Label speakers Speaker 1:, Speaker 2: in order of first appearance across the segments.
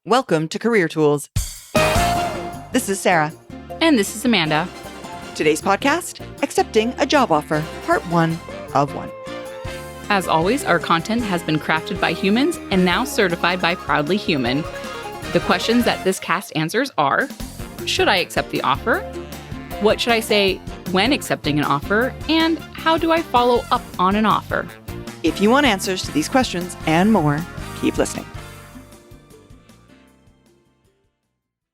Speaker 1: Welcome to Career Tools. This is Sarah.
Speaker 2: And this is Amanda.
Speaker 1: Today's podcast, Accepting a Job Offer, Part 1 of 1.
Speaker 2: As always, our content has been crafted by humans and now certified by Proudly Human. The questions that this cast answers are, should I accept the offer? What should I say when accepting an offer? And how do I follow up on an offer?
Speaker 1: If you want answers to these questions and more, keep listening.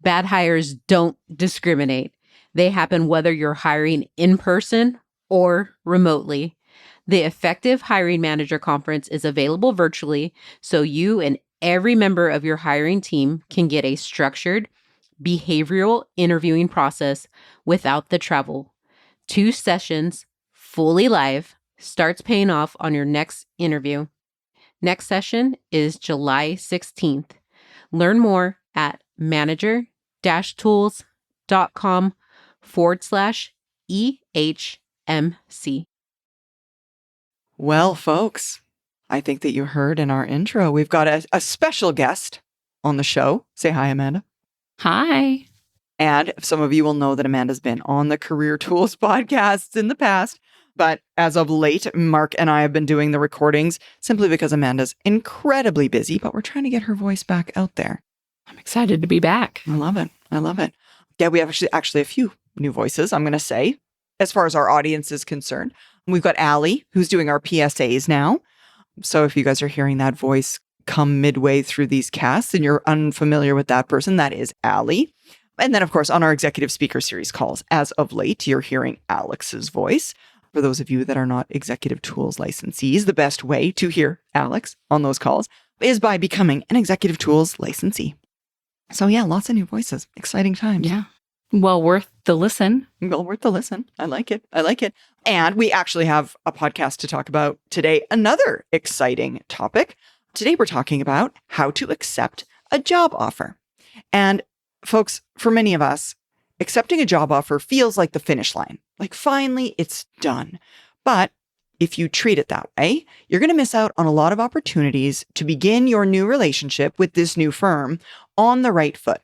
Speaker 3: Bad hires don't discriminate. They happen whether you're hiring in person or remotely. The Effective Hiring Manager Conference is available virtually, so you and every member of your hiring team can get a structured, behavioral interviewing process without the travel. 2 sessions, fully live, starts paying off on your next interview. Next session is July 16th. Learn more at manager-tools.com/EHMC.
Speaker 1: Well, folks, I think that you heard in our intro, we've got a special guest on the show. Say hi, Amanda.
Speaker 2: Hi.
Speaker 1: And some of you will know that Amanda's been on the Career Tools podcasts in the past. But as of late, Mark and I have been doing the recordings simply because Amanda's incredibly busy, but we're trying to get her voice back out there.
Speaker 2: I'm excited to be back.
Speaker 1: I love it. I love it. Yeah, we have actually a few new voices, I'm going to say, as far as our audience is concerned. We've got Allie, who's doing our PSAs now. So if you guys are hearing that voice come midway through these casts and you're unfamiliar with that person, that is Allie. And then, of course, on our Executive Speaker Series calls, as of late, you're hearing Alex's voice. For those of you that are not Executive Tools licensees, the best way to hear Alex on those calls is by becoming an Executive Tools licensee. So yeah, lots of new voices. Exciting times.
Speaker 2: Yeah. Well worth the listen.
Speaker 1: Well worth the listen. I like it. I like it. And we actually have a podcast to talk about today. Another exciting topic. Today we're talking about how to accept a job offer. And folks, for many of us, accepting a job offer feels like the finish line. Like finally, it's done. But if you treat it that way, you're going to miss out on a lot of opportunities to begin your new relationship with this new firm on the right foot.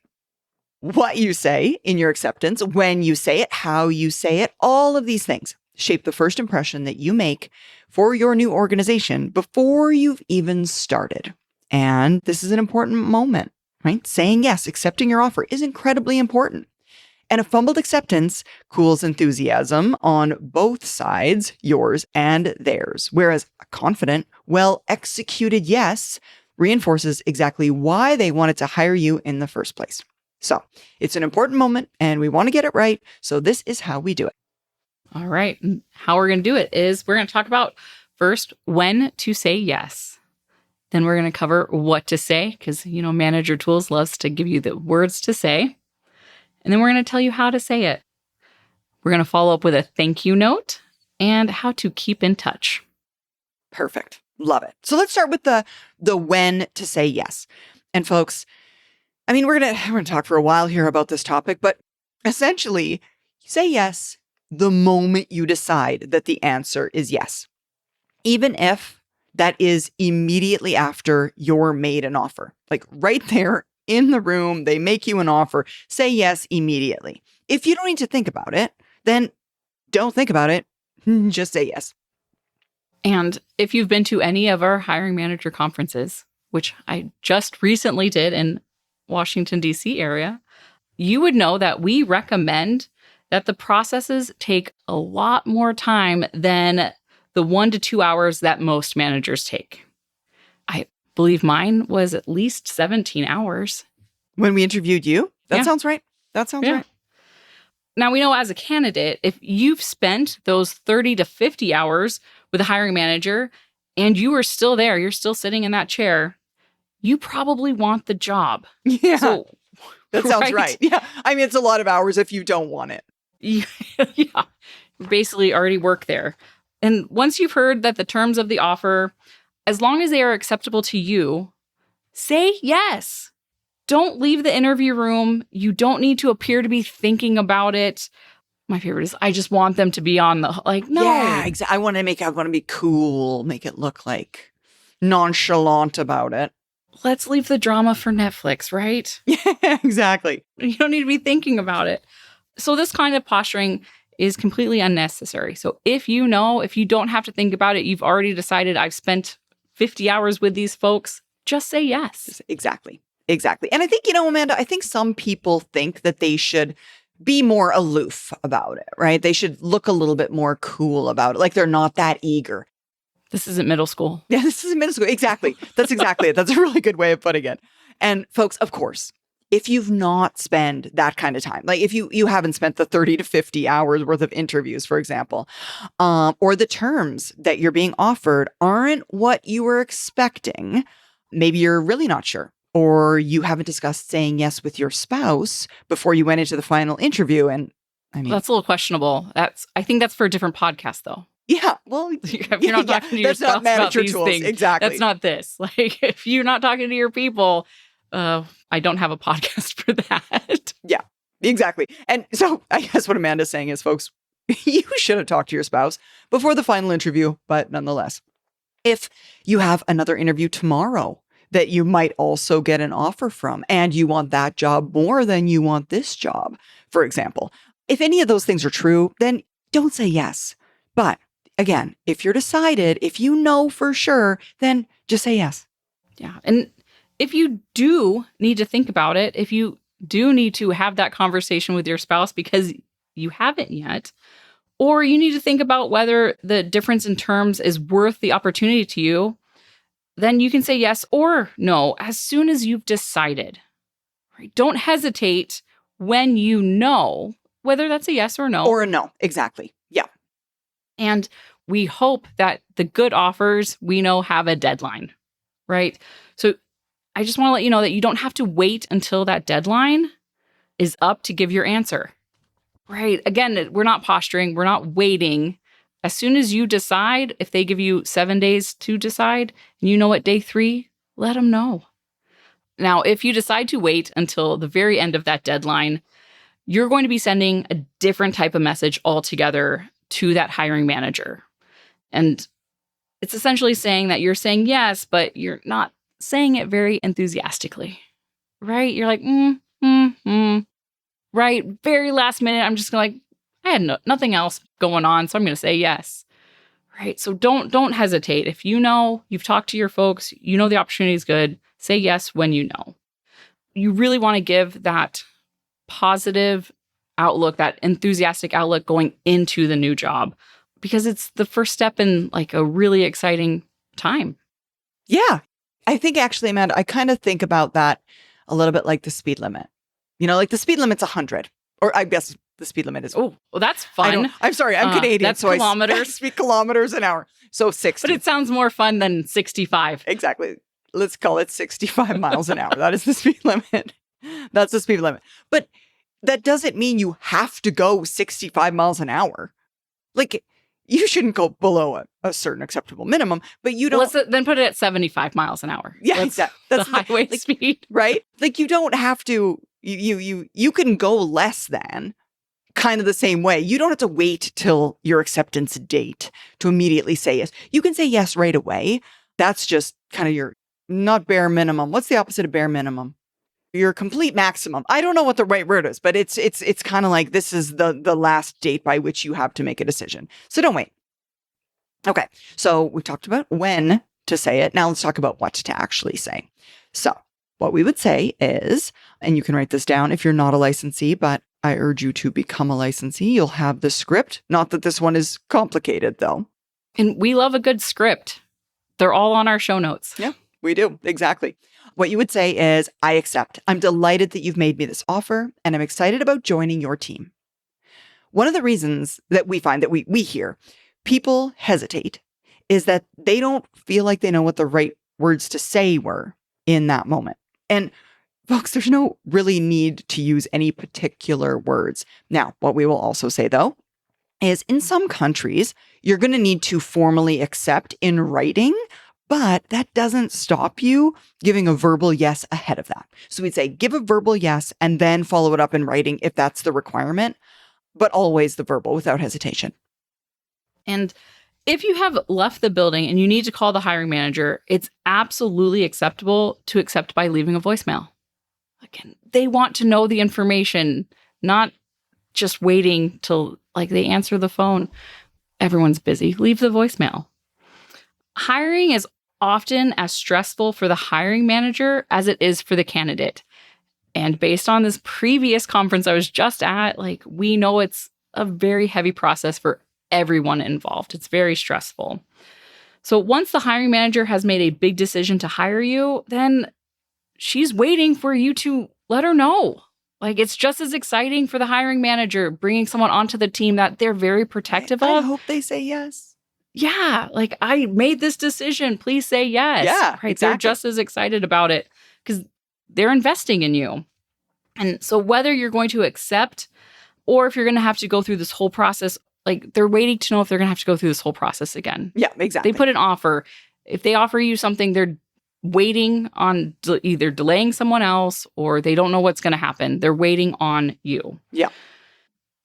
Speaker 1: What you say in your acceptance, when you say it, how you say it, all of these things shape the first impression that you make for your new organization before you've even started. And this is an important moment, right? Saying yes, accepting your offer is incredibly important. And a fumbled acceptance cools enthusiasm on both sides, yours and theirs. Whereas a confident, well-executed yes reinforces exactly why they wanted to hire you in the first place. So it's an important moment and we want to get it right. So this is how we do it.
Speaker 2: All right. And how we're going to do it is we're going to talk about first when to say yes. Then we're going to cover what to say because, Manager Tools loves to give you the words to say. And then we're going to tell you how to say it. We're going to follow up with a thank you note and how to keep in touch.
Speaker 1: Perfect. Love it. So let's start with the when to say yes. And folks, we're going to talk for a while here about this topic, but essentially say yes the moment you decide that the answer is yes. Even if that is immediately after you're made an offer, like right there in the room, they make you an offer, say yes immediately. If you don't need to think about it, then don't think about it. Just say yes.
Speaker 2: And if you've been to any of our hiring manager conferences, which I just recently did in Washington, D.C. area, you would know that we recommend that the processes take a lot more time than the 1 to 2 hours that most managers take. I believe mine was at least 17 hours.
Speaker 1: When we interviewed you? That sounds right. That sounds right.
Speaker 2: Now, we know as a candidate, if you've spent those 30 to 50 hours with a hiring manager and you are still there, you're still sitting in that chair, you probably want the job.
Speaker 1: Yeah,
Speaker 2: so,
Speaker 1: that sounds right. Yeah, it's a lot of hours if you don't want it.
Speaker 2: Yeah, you basically already work there. And once you've heard that the terms of the offer, as long as they are acceptable to you, say yes. Don't leave the interview room. You don't need to appear to be thinking about it. My favorite is, I just want them to be on the, no.
Speaker 1: Yeah, exactly. I want to be cool, make it look like nonchalant about it.
Speaker 2: let's leave the drama for Netflix, right?
Speaker 1: Yeah, exactly.
Speaker 2: You don't need to be thinking about it. So this kind of posturing is completely unnecessary. So if you don't have to think about it, you've already decided I've spent 50 hours with these folks, just say yes.
Speaker 1: Exactly. And I think, Amanda, I think some people think that they should be more aloof about it, right? They should look a little bit more cool about it. Like they're not that eager.
Speaker 2: This isn't middle school.
Speaker 1: Yeah, this is middle school. Exactly. That's exactly it. That's a really good way of putting it. And folks, of course, if you've not spent that kind of time, like if you haven't spent the 30 to 50 hours worth of interviews, for example, or the terms that you're being offered aren't what you were expecting, maybe you're really not sure, or you haven't discussed saying yes with your spouse before you went into the final interview. And I mean,
Speaker 2: that's a little questionable. I think that's for a different podcast, though.
Speaker 1: Yeah, well,
Speaker 2: if you're not talking to your spouse about these things,
Speaker 1: exactly.
Speaker 2: That's not this. Like, if you're not talking to your people, I don't have a podcast for that.
Speaker 1: Yeah, exactly. And so I guess what Amanda's saying is, folks, you should have talked to your spouse before the final interview, but nonetheless, if you have another interview tomorrow that you might also get an offer from, and you want that job more than you want this job, for example, if any of those things are true, then don't say yes. But again, if you're decided, if you know for sure, then just say yes.
Speaker 2: Yeah. And if you do need to think about it, if you do need to have that conversation with your spouse because you haven't yet, or you need to think about whether the difference in terms is worth the opportunity to you, then you can say yes or no as soon as you've decided. Right? Don't hesitate when you know whether that's a yes or no.
Speaker 1: Or a no. Exactly. Yeah.
Speaker 2: And we hope that the good offers we know have a deadline, right? So I just want to let you know that you don't have to wait until that deadline is up to give your answer, right? Again, we're not posturing. We're not waiting. As soon as you decide, if they give you 7 days to decide, and you know at day 3, let them know. Now, if you decide to wait until the very end of that deadline, you're going to be sending a different type of message altogether to that hiring manager. And it's essentially saying that you're saying yes, but you're not saying it very enthusiastically, right? You're like, right? Very last minute, I'm just like, I had nothing else going on, so I'm going to say yes, right? So don't hesitate. If you know, you've talked to your folks, you know the opportunity is good, say yes when you know. You really want to give that positive outlook, that enthusiastic outlook going into the new job, because it's the first step in like a really exciting time.
Speaker 1: Yeah. I think actually, Amanda, I kind of think about that a little bit like the speed limit. Like the speed limit's 100, or I guess the speed limit is.
Speaker 2: Oh, well, that's fun.
Speaker 1: I'm sorry, I'm Canadian,
Speaker 2: that's
Speaker 1: so
Speaker 2: kilometers.
Speaker 1: I speak kilometers an hour. So 60.
Speaker 2: But it sounds more fun than 65.
Speaker 1: Exactly. Let's call it 65 miles an hour. That is the speed limit. That's the speed limit. But that doesn't mean you have to go 65 miles an hour. Like, you shouldn't go below a certain acceptable minimum, but you don't.
Speaker 2: Let's then put it at 75 miles an hour.
Speaker 1: Yeah, exactly.
Speaker 2: That's the highway speed.
Speaker 1: Right? Like, you don't have to, you can go less than kind of the same way. You don't have to wait till your acceptance date to immediately say yes. You can say yes right away. That's just kind of your, not bare minimum. What's the opposite of bare minimum? Your complete maximum. I don't know what the right word is, but it's kind of like this is the last date by which you have to make a decision. So don't wait. Okay. So we talked about when to say it. Now let's talk about what to actually say. So what we would say is, and you can write this down if you're not a licensee, but I urge you to become a licensee. You'll have the script. Not that this one is complicated though.
Speaker 2: And we love a good script. They're all on our show notes.
Speaker 1: Yeah, we do. Exactly. What you would say is, I accept. I'm delighted that you've made me this offer, and I'm excited about joining your team. One of the reasons that we find that we hear people hesitate is that they don't feel like they know what the right words to say were in that moment. And folks, there's no really need to use any particular words. Now, what we will also say, though, is in some countries, you're going to need to formally accept in writing, but that doesn't stop you giving a verbal yes ahead of that. So we'd say give a verbal yes and then follow it up in writing if that's the requirement, but always the verbal without hesitation.
Speaker 2: And If you have left the building and you need to call the hiring manager, it's absolutely acceptable to accept by leaving a voicemail. Again, they want to know the information, not just waiting till they answer the phone. Everyone's busy. Leave the voicemail. Hiring is often as stressful for the hiring manager as it is for the candidate. And based on this previous conference I was just at, we know it's a very heavy process for everyone involved. It's very stressful. So once the hiring manager has made a big decision to hire you, then she's waiting for you to let her know. It's just as exciting for the hiring manager bringing someone onto the team that they're very protective of.
Speaker 1: I hope they say yes.
Speaker 2: Yeah, I made this decision. Please say yes.
Speaker 1: Yeah,
Speaker 2: right.
Speaker 1: exactly.
Speaker 2: They're just as excited about it because they're investing in you. And so whether you're going to accept or if you're going to have to go through this whole process, they're waiting to know if they're going to have to go through this whole process again.
Speaker 1: Yeah, exactly.
Speaker 2: They put an offer. If they offer you something, they're waiting on either delaying someone else or they don't know what's going to happen. They're waiting on you.
Speaker 1: Yeah.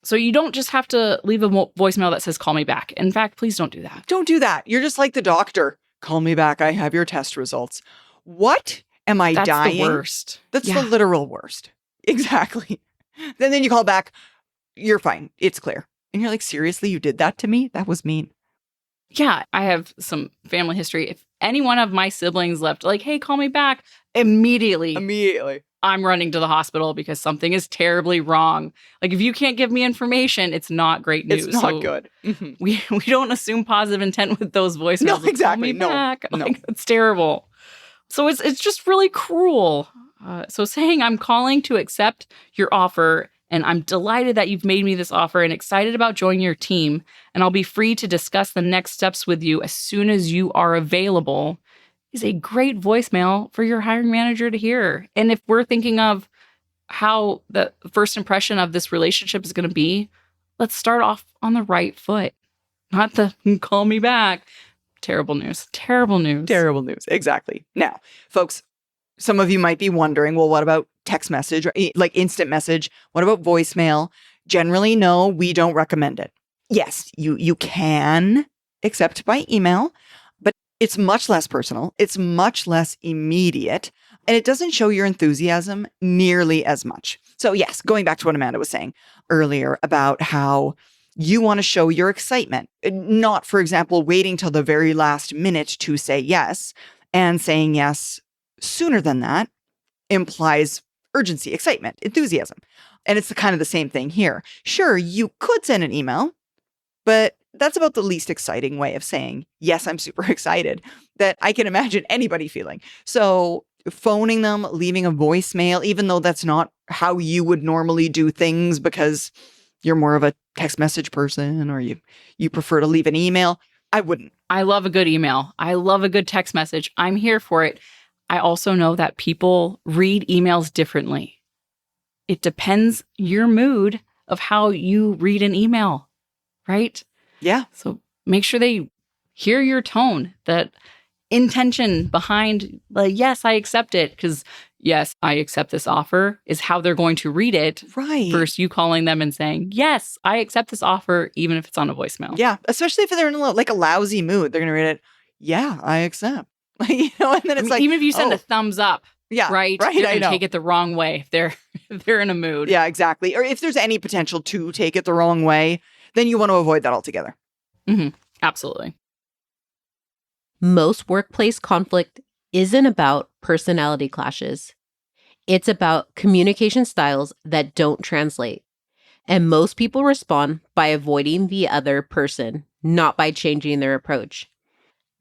Speaker 2: So you don't just have to leave a voicemail that says, call me back. In fact, please don't do that.
Speaker 1: Don't do that. You're just like the doctor. Call me back. I have your test results. What? Am I
Speaker 2: That's
Speaker 1: dying?
Speaker 2: the worst.
Speaker 1: That's the literal worst. Exactly. Then you call back. You're fine. It's clear. And you're like, seriously, you did that to me? That was mean.
Speaker 2: Yeah, I have some family history. If any one of my siblings left, hey, call me back, immediately, I'm running to the hospital because something is terribly wrong. If you can't give me information, it's not great news.
Speaker 1: It's not good. Mm-hmm.
Speaker 2: We don't assume positive intent with those voicemails.
Speaker 1: No,
Speaker 2: Call
Speaker 1: exactly.
Speaker 2: me back.
Speaker 1: No.
Speaker 2: It's terrible. So it's just really cruel. So saying I'm calling to accept your offer and I'm delighted that you've made me this offer and excited about joining your team, and I'll be free to discuss the next steps with you as soon as you are available, is a great voicemail for your hiring manager to hear. And if we're thinking of how the first impression of this relationship is going to be, let's start off on the right foot, not the call me back. Terrible news. Terrible news.
Speaker 1: Terrible news. Exactly. Now, folks, some of you might be wondering, well, what about text message, or instant message? What about voicemail? Generally, no, we don't recommend it. Yes, you can accept by email, but it's much less personal. It's much less immediate, and it doesn't show your enthusiasm nearly as much. So yes, going back to what Amanda was saying earlier about how you want to show your excitement, not, for example, waiting till the very last minute to say yes, and saying yes sooner than that implies urgency, excitement, enthusiasm. And it's kind of the same thing here. Sure, you could send an email, but that's about the least exciting way of saying, yes, I'm super excited, that I can imagine anybody feeling. So phoning them, leaving a voicemail, even though that's not how you would normally do things because you're more of a text message person or you prefer to leave an email, I wouldn't.
Speaker 2: I love a good email. I love a good text message. I'm here for it. I also know that people read emails differently. It depends your mood of how you read an email, right?
Speaker 1: Yeah.
Speaker 2: So make sure they hear your tone, that intention behind, yes, I accept it, because yes, I accept this offer is how they're going to read it.
Speaker 1: Right.
Speaker 2: Versus you calling them and saying, yes, I accept this offer, even if it's on a voicemail.
Speaker 1: Yeah. Especially if they're in a lousy mood, they're going to read it. Yeah, I accept. And then it's
Speaker 2: even if you send a thumbs up,
Speaker 1: yeah,
Speaker 2: right?
Speaker 1: Right.
Speaker 2: You're
Speaker 1: I
Speaker 2: gonna
Speaker 1: know.
Speaker 2: take it the wrong way if they're in a mood.
Speaker 1: Yeah, exactly. Or if there's any potential to take it the wrong way, then you want to avoid that altogether.
Speaker 2: Mm-hmm. Absolutely.
Speaker 3: Most workplace conflict isn't about personality clashes. It's about communication styles that don't translate. And most people respond by avoiding the other person, not by changing their approach.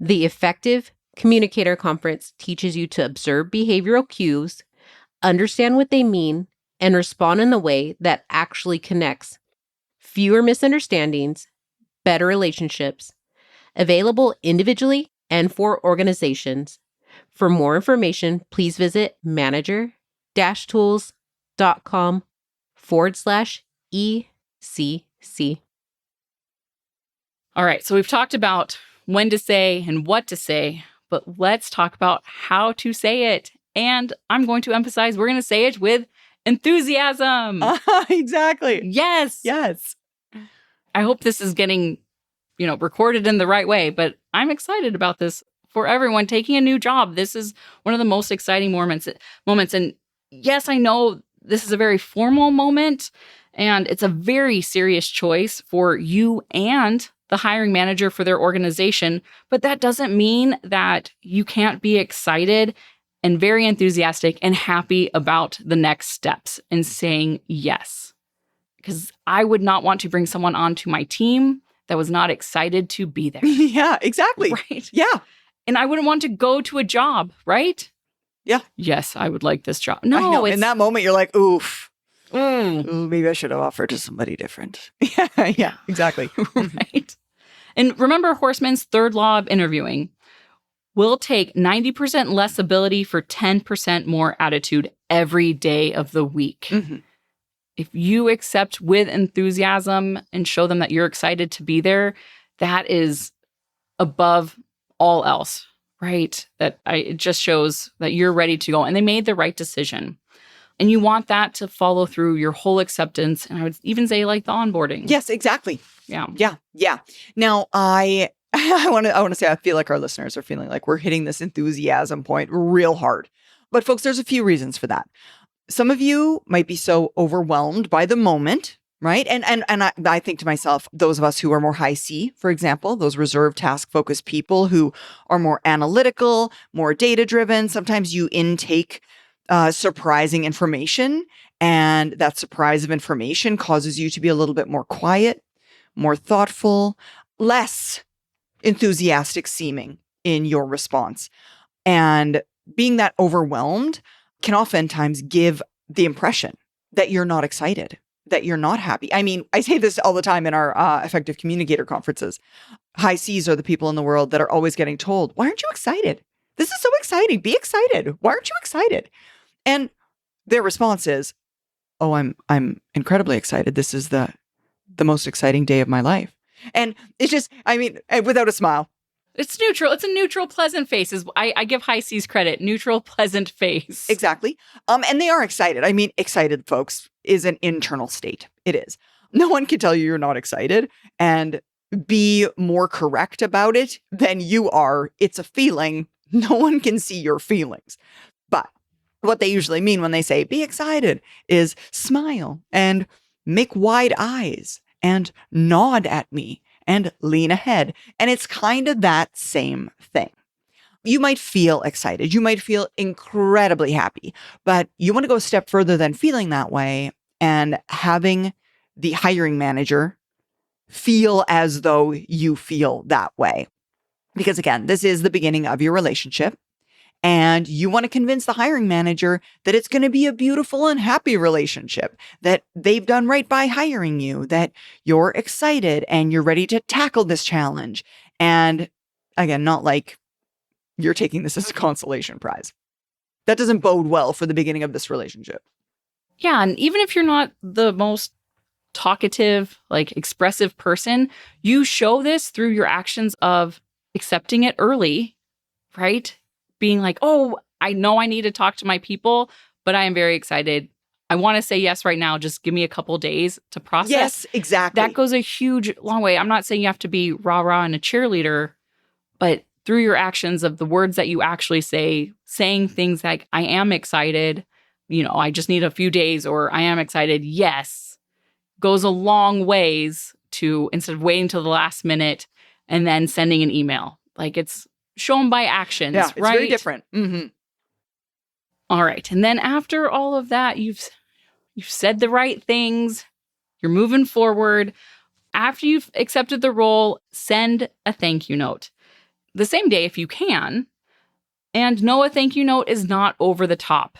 Speaker 3: The Effective Communicator Conference teaches you to observe behavioral cues, understand what they mean, and respond in the way that actually connects. Fewer misunderstandings, better relationships, available individually and for organizations. For more information, please visit manager-tools.com/ECC.
Speaker 2: All right. So we've talked about when to say and what to say, but let's talk about how to say it. And I'm going to emphasize we're going to say it with enthusiasm.
Speaker 1: Exactly.
Speaker 2: Yes.
Speaker 1: Yes.
Speaker 2: I hope this is getting, recorded in the right way. But I'm excited about this for everyone taking a new job. This is one of the most exciting moments. And yes, I know this is a very formal moment and it's a very serious choice for you and the hiring manager for their organization. But that doesn't mean that you can't be excited and very enthusiastic and happy about the next steps and saying yes. Because I would not want to bring someone onto my team that was not excited to be there.
Speaker 1: Yeah, exactly.
Speaker 2: Right.
Speaker 1: Yeah.
Speaker 2: And I wouldn't want to go to a job, right?
Speaker 1: Yeah.
Speaker 2: Yes, I would like this job.
Speaker 1: I know.
Speaker 2: No,
Speaker 1: In that moment, you're like, oof.
Speaker 2: Mm,
Speaker 1: Ooh, maybe I should have offered to somebody different. Yeah, exactly.
Speaker 2: right. And remember Horstman's third law of interviewing. We'll take 90% less ability for 10% more attitude every day of the week.
Speaker 1: Mm-hmm.
Speaker 2: If you accept with enthusiasm and show them that you're excited to be there, that is above all else, right? It just shows that you're ready to go and they made the right decision. And you want that to follow through your whole acceptance. And I would even say like the onboarding.
Speaker 1: Yes, exactly.
Speaker 2: Yeah.
Speaker 1: Yeah. Yeah. Now, I want to say, I feel like our listeners are feeling like we're hitting this enthusiasm point real hard. But folks, there's a few reasons for that. Some of you might be so overwhelmed by the moment, right? And I think to myself, those of us who are more high C, for example, those reserved task-focused people who are more analytical, more data-driven, sometimes you intake surprising information, and that surprise of information causes you to be a little bit more quiet, more thoughtful, less enthusiastic seeming in your response. And being that overwhelmed can oftentimes give the impression that you're not excited, that you're not happy. I mean, I say this all the time in our effective communicator conferences. High Cs are the people in the world that are always getting told, why aren't you excited? This is so exciting. Be excited. Why aren't you excited? And their response is, oh, I'm incredibly excited. This is the most exciting day of my life. And it's just, I mean, without a smile.
Speaker 2: It's neutral. It's a neutral, pleasant face. I give High C's credit. Neutral, pleasant face.
Speaker 1: Exactly. And they are excited. I mean, excited, folks, is an internal state. It is. No one can tell you you're not excited and be more correct about it than you are. It's a feeling. No one can see your feelings. But what they usually mean when they say be excited is smile and make wide eyes and nod at me and lean ahead. And it's kind of that same thing. You might feel excited. You might feel incredibly happy, but you want to go a step further than feeling that way and having the hiring manager feel as though you feel that way. Because again, this is the beginning of your relationship. And you want to convince the hiring manager that it's going to be a beautiful and happy relationship, that they've done right by hiring you, that you're excited and you're ready to tackle this challenge. And again, not like you're taking this as a consolation prize. That doesn't bode well for the beginning of this relationship.
Speaker 2: Yeah. And even if you're not the most talkative, like expressive person, you show this through your actions of accepting it early, right? Being like, oh, I know I need to talk to my people, but I am very excited. I want to say yes right now. Just give me a couple days to process.
Speaker 1: Yes, exactly.
Speaker 2: That goes a huge, long way. I'm not saying you have to be rah-rah and a cheerleader, but through your actions of the words that you actually say, saying things like, I am excited, I just need a few days, or I am excited, yes, goes a long ways to, instead of waiting till the last minute and then sending an email. Like it's shown by actions,
Speaker 1: yeah, it's
Speaker 2: right?
Speaker 1: very different. Mm-hmm.
Speaker 2: All right. And then after all of that, you've said the right things. You're moving forward. After you've accepted the role, send a thank you note. The same day if you can. And no, a thank you note is not over the top.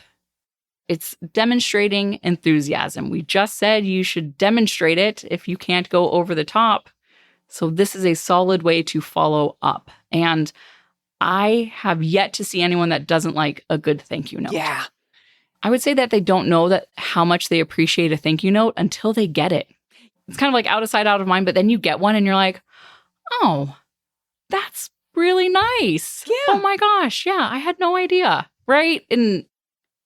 Speaker 2: It's demonstrating enthusiasm. We just said you should demonstrate it if you can't go over the top. So this is a solid way to follow up. And I have yet to see anyone that doesn't like a good thank you note.
Speaker 1: Yeah.
Speaker 2: I would say that they don't know that how much they appreciate a thank you note until they get it. It's kind of like out of sight, out of mind, but then you get one and you're like, oh, that's really nice.
Speaker 1: Yeah.
Speaker 2: Oh my gosh. Yeah, I had no idea. Right? And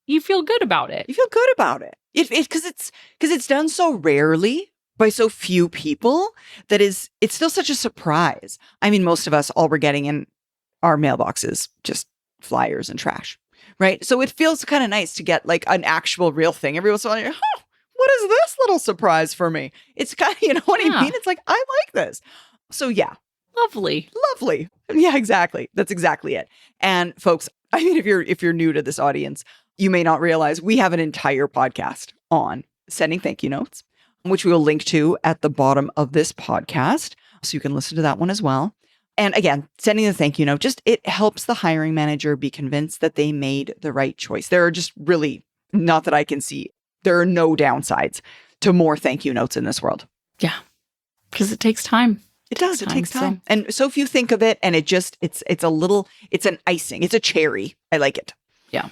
Speaker 2: you feel good about it.
Speaker 1: You feel good about it. Because it's done so rarely, by so few people that it's still such a surprise. I mean, most of us, all we're getting in our mailboxes, just flyers and trash, right? So it feels kind of nice to get like an actual real thing. Everyone's like, oh, what is this little surprise for me? It's kind of, you know what I mean? It's like, I like this. So yeah.
Speaker 2: Lovely.
Speaker 1: Yeah, exactly. That's exactly it. And folks, I mean, if you're new to this audience, you may not realize we have an entire podcast on sending thank you notes, which we will link to at the bottom of this podcast. So you can listen to that one as well. And again, sending the thank you note, just it helps the hiring manager be convinced that they made the right choice. There are just really, not that I can see, there are no downsides to more thank you notes in this world.
Speaker 2: Yeah, because it takes time.
Speaker 1: It does. It takes time. And so if you think of it and it's an icing. It's a cherry. I like it.
Speaker 2: Yeah.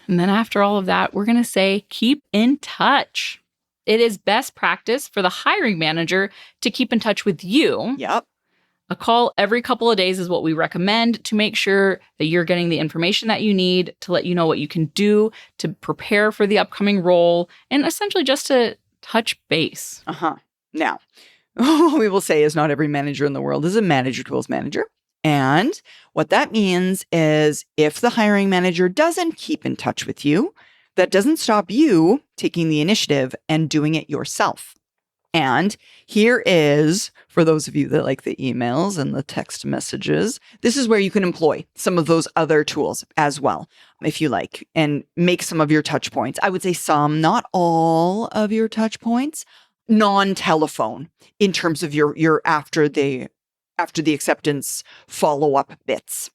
Speaker 2: And then after all of that, we're going to say, keep in touch. It is best practice for the hiring manager to keep in touch with you.
Speaker 1: Yep.
Speaker 2: A call every couple of days is what we recommend to make sure that you're getting the information that you need to let you know what you can do to prepare for the upcoming role and essentially just to touch base.
Speaker 1: Now, what we will say is not every manager in the world is a manager tools manager. And what that means is if the hiring manager doesn't keep in touch with you, that doesn't stop you taking the initiative and doing it yourself. And here is, for those of you that like the emails and the text messages, this is where you can employ some of those other tools as well, if you like, and make some of your touch points. I would say some, not all of your touch points, non-telephone in terms of your after the acceptance follow-up bits.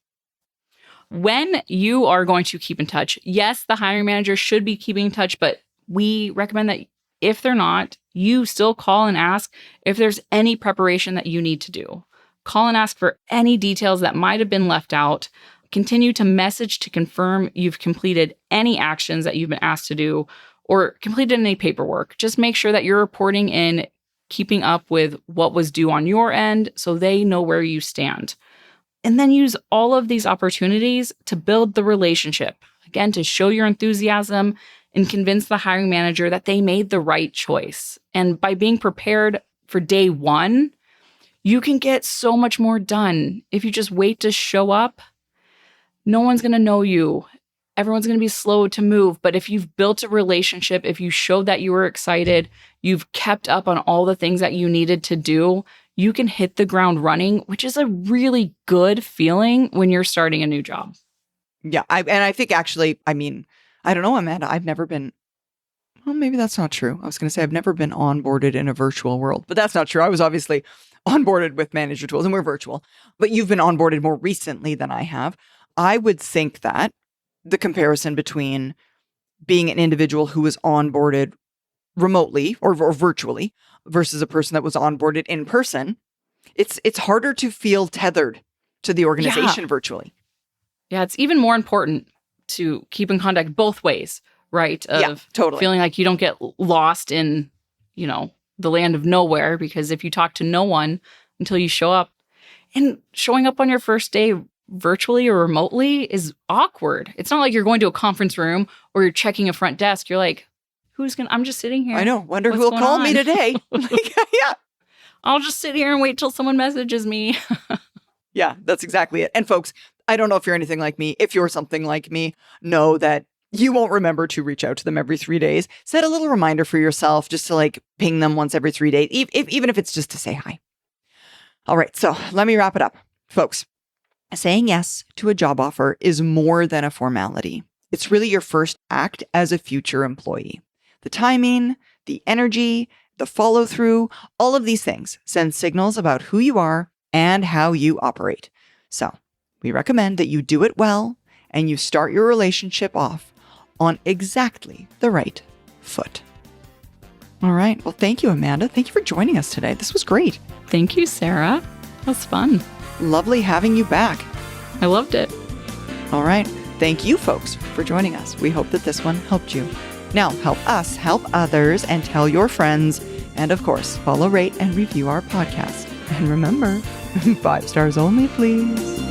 Speaker 2: When you are going to keep in touch, yes, the hiring manager should be keeping in touch, but we recommend that if they're not, you still call and ask if there's any preparation that you need to do. Call and ask for any details that might have been left out. Continue to message to confirm you've completed any actions that you've been asked to do or completed any paperwork. Just make sure that you're reporting in, keeping up with what was due on your end so they know where you stand. And then use all of these opportunities to build the relationship. Again, to show your enthusiasm and convince the hiring manager that they made the right choice. And by being prepared for day one, you can get so much more done. If you just wait to show up, no one's going to know you. Everyone's going to be slow to move. But if you've built a relationship, if you showed that you were excited, you've kept up on all the things that you needed to do, you can hit the ground running, which is a really good feeling when you're starting a new job.
Speaker 1: Yeah. I think actually, I mean, I don't know, Amanda, I've never been, well, maybe that's not true. I was going to say I've never been onboarded in a virtual world, but that's not true. I was obviously onboarded with Manager Tools and we're virtual, but you've been onboarded more recently than I have. I would think that the comparison between being an individual who was onboarded remotely or virtually versus a person that was onboarded in person, it's harder to feel tethered to the organization virtually.
Speaker 2: Yeah, it's even more important to keep in contact both ways, right?
Speaker 1: Totally.
Speaker 2: Feeling like you don't get lost in, the land of nowhere, because if you talk to no one until you show up, and showing up on your first day virtually or remotely is awkward. It's not like you're going to a conference room or you're checking a front desk. You're like, I'm just sitting here.
Speaker 1: I know. Wonder who will call me today. Yeah.
Speaker 2: I'll just sit here and wait till someone messages me.
Speaker 1: Yeah, that's exactly it. And folks, I don't know if you're anything like me. If you're something like me, know that you won't remember to reach out to them every 3 days. Set a little reminder for yourself just to ping them once every 3 days, even if it's just to say hi. All right, so let me wrap it up. Folks, saying yes to a job offer is more than a formality. It's really your first act as a future employee. The timing, the energy, the follow-through, all of these things send signals about who you are and how you operate. So we recommend that you do it well and you start your relationship off on exactly the right foot. All right. Well, thank you, Amanda. Thank you for joining us today. This was great.
Speaker 2: Thank you, Sarah. That was fun.
Speaker 1: Lovely having you back.
Speaker 2: I loved it.
Speaker 1: All right. Thank you, folks, for joining us. We hope that this one helped you. Now, help us help others and tell your friends. And of course, follow, rate, and review our podcast. And remember, 5 stars only, please.